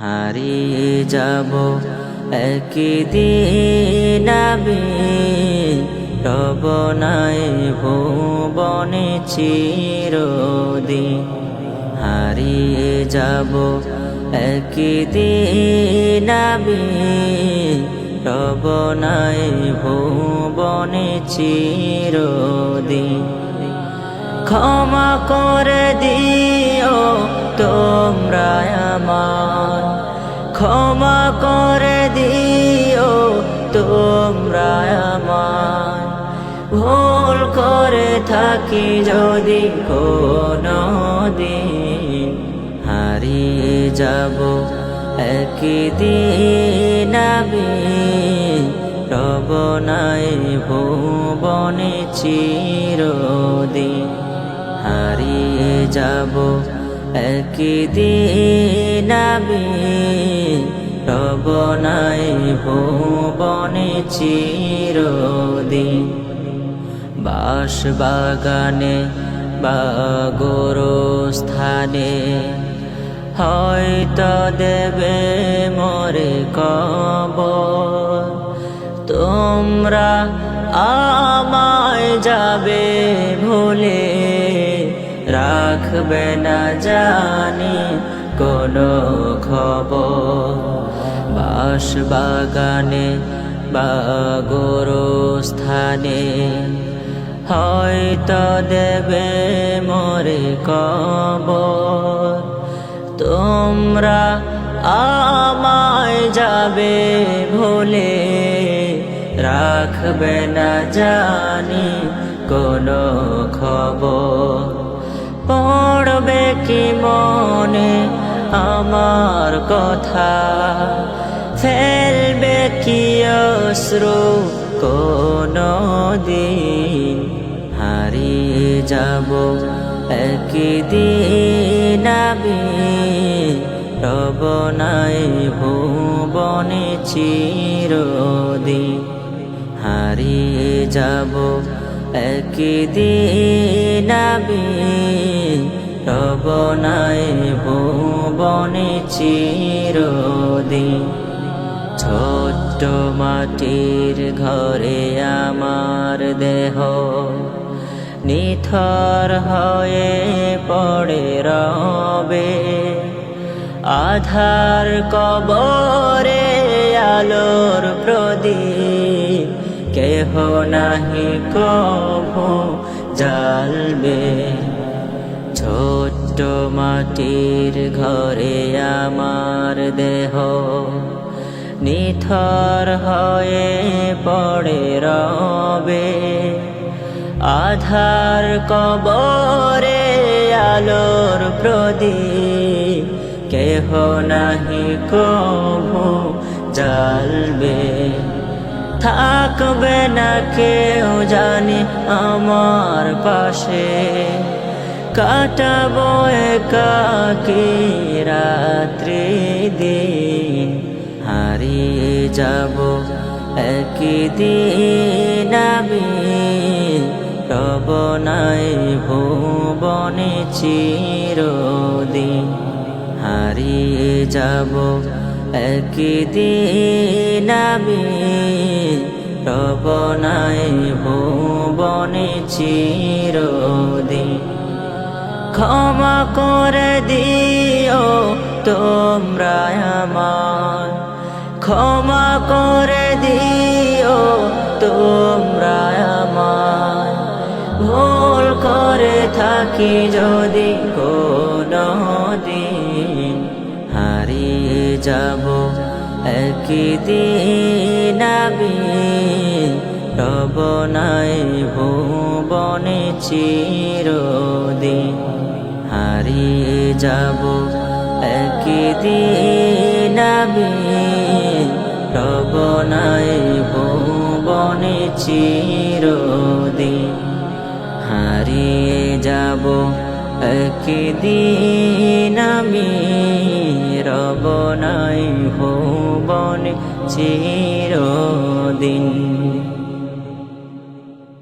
হারিয়ে যাব একদিন আমি রব নাই ভুবনে চিরদিন। হারিয়ে যাব একদিন আমি রব নাই ভুবনে চিরদিন। ক্ষমা করে দিও তোমরা আমার, ক্ষমা করে দিও তোমরা আমার। ভুল করে থাকি যদি কোনো দিন, হারিয়ে যাব একদিন আমি রব নাই ভুবনে চিরদিন। হারিয়ে যাব একদিন আমি রব নাই ভুবনে চিরদিন। বাঁশ বাগানে বা গোরস্থানে হয়তো দেবে মোরে কবর। তোমরা আমায় যাবে ভুলে, রাখবে না জানি কোনো খবর। বাঁশ বাগানে বা গোরস্থানে হয়তো দেবে মোরে কবর। তোমরা আমায় যাবে ভুলে, রাখবে না জানি কোনো খবর। পড়বে কি মনে আমার কথা, ফেলবে কি অশ্রু কোনো দিন। হারিয়ে যাব একদিন আমি রব নাই ভুবনে চিরদিন। হারিয়ে যাব একদিন আমি রব নাই ভুবনে চিরদিন। ছোট্ট মাটির ঘরে আমার দেহ নিথর হয়ে পড়ে রবে। আধার কবরে আলোর প্রদীপ কেহ নাহি কভু জ্বালবে। ছোট্ট মাটির ঘরে আমার দেহ নিথর হয়ে পড়ে রবে। আধার কবরে আলোর প্রদীপ কেহ নাহি কভু জ্বালবে। থাকবে না কেউ জানি আমার পাশে, কাটাবো একাকী রাত্রি দিন। হারিয়ে যাব একদিন আমি রব নাই ভুবনে চিরদিন। হারিয়ে যাব একদিন আমি রব নাই ভুবনে চিরদিন। ক্ষমা করে দিও তোমরা আমার, ক্ষমা করে দিও তোমরা আমার। ভুল করে থাকি যদি কোনো দিন, হারিয়ে যাব একদিন আমি রব নাই ভুবনে চিরদিন। হারিয়ে যাব একদিন আমি রব নাই ভুবনে চিরদিন। হারিয়ে যাব একদিন আমি রব নাই ভুবনে চিরদিন।